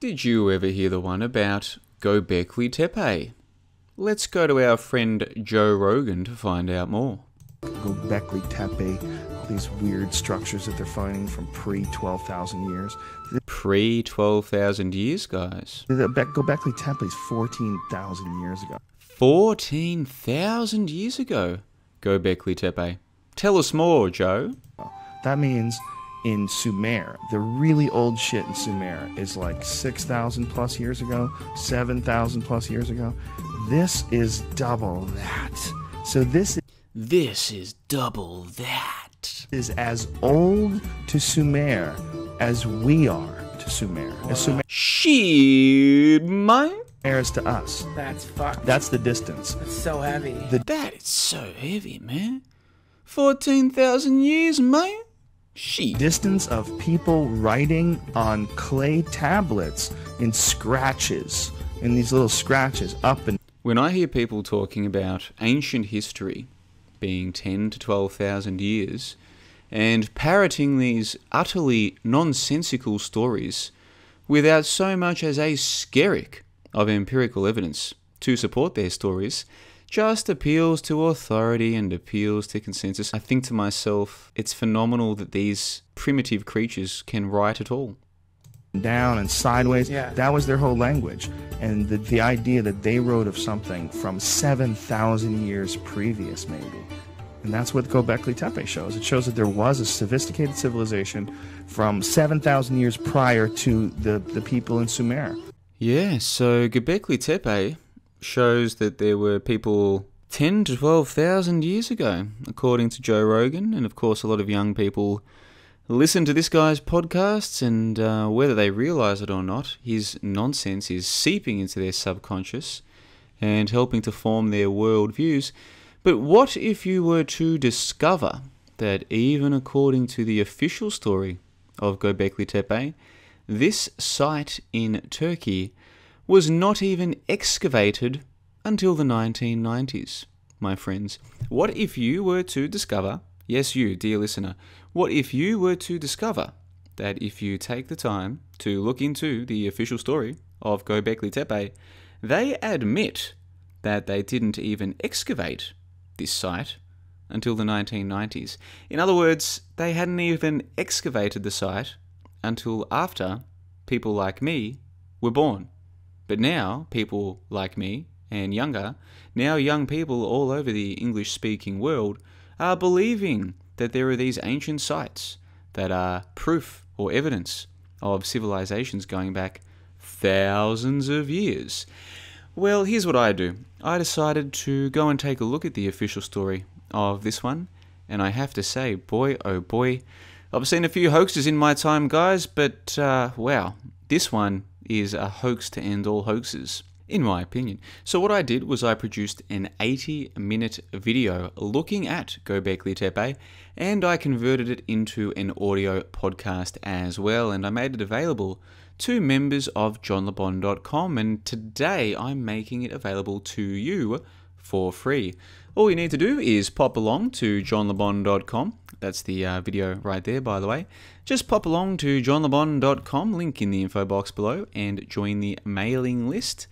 Did you ever hear the one about Gobekli Tepe? Let's go to our friend Joe Rogan to find out more. Gobekli Tepe, all these weird structures that they're finding from pre-12,000 years. Pre-12,000 years, guys. The Gobekli Tepe is 14,000 years ago. 14,000 years ago, Gobekli Tepe. Tell us more, Joe. That means in Sumer, the really old shit in Sumer is like 6,000 plus years ago, 7,000 plus years ago. This is double that. So this is double that. Is as old to Sumer as we are to Sumer. As Sumer Shit, man. is to us. That's fucked. That's the distance. It's so heavy. That is so heavy, man. 14,000 years, man. Shit. Distance of people writing on clay tablets in scratches, in these little scratches up and. When I hear people talking about ancient history being 10 to 12,000 years and parroting these utterly nonsensical stories without so much as a skerrick of empirical evidence to support their stories, just appeals to authority and appeals to consensus. I think to myself, it's phenomenal that these primitive creatures can write at all. Down and sideways. Yeah. That was their whole language. And the idea that they wrote of something from 7,000 years previous, maybe. And that's what Gobekli Tepe shows. It shows that there was a sophisticated civilization from 7,000 years prior to the people in Sumer. Yeah, so Gobekli Tepe shows that there were people 10 to 12,000 years ago, according to Joe Rogan. And of course, a lot of young people listen to this guy's podcasts, and whether they realize it or not, his nonsense is seeping into their subconscious and helping to form their worldviews. But what if you were to discover that even according to the official story of Gobekli Tepe, this site in Turkey was not even excavated until the 1990s, my friends? What if you were to discover, yes you, dear listener, what if you were to discover that if you take the time to look into the official story of Gobekli Tepe, they admit that they didn't even excavate this site until the 1990s. In other words, they hadn't even excavated the site until after people like me were born. But now, people like me and younger, now young people all over the English-speaking world are believing that there are these ancient sites that are proof or evidence of civilizations going back thousands of years. Well, here's what I do. I decided to go and take a look at the official story of this one, and I have to say, boy, oh boy, I've seen a few hoaxes in my time, guys, but wow, this one is a hoax to end all hoaxes, in my opinion. So what I did was I produced an 80-minute video looking at Gobekli Tepe, and I converted it into an audio podcast as well, and I made it available to members of johnlebon.com, and today I'm making it available to you for free. All you need to do is pop along to johnlebon.com. That's the video right there, by the way. Just pop along to johnlebon.com, link in the info box below, and join the mailing list.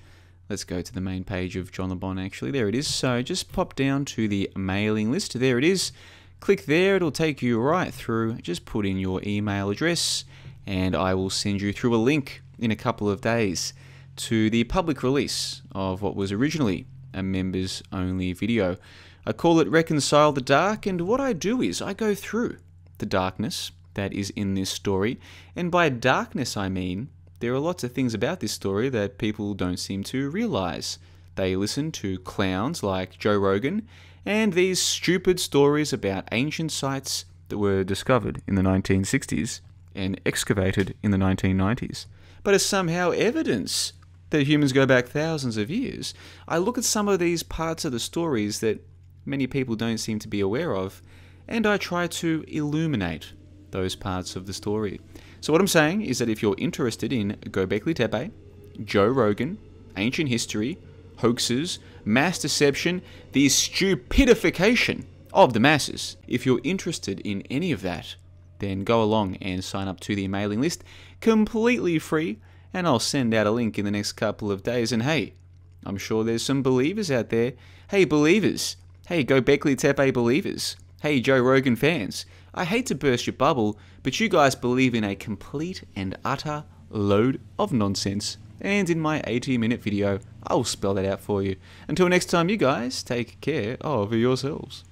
Let's go to the main page of John LeBon, actually. There it is. So just pop down to the mailing list. There it is. Click there. It'll take you right through. Just put in your email address, and I will send you through a link in a couple of days to the public release of what was originally a members-only video. I call it Reconcile the Dark, and what I do is I go through the darkness that is in this story, and by darkness I mean there are lots of things about this story that people don't seem to realize. They listen to clowns like Joe Rogan and these stupid stories about ancient sites that were discovered in the 1960s and excavated in the 1990s, but as somehow evidence that humans go back thousands of years. I look at some of these parts of the stories that many people don't seem to be aware of, and I try to illuminate those parts of the story. So what I'm saying is that if you're interested in Gobekli Tepe, Joe Rogan, ancient history, hoaxes, mass deception, the stupidification of the masses, if you're interested in any of that, then go along and sign up to the mailing list, completely free, and I'll send out a link in the next couple of days. And hey, I'm sure there's some believers out there. Hey, believers. Hey, Gobekli Tepe believers. Hey, Joe Rogan fans. I hate to burst your bubble, but you guys believe in a complete and utter load of nonsense. And in my 80-minute video, I'll spell that out for you. Until next time, you guys take care of yourselves.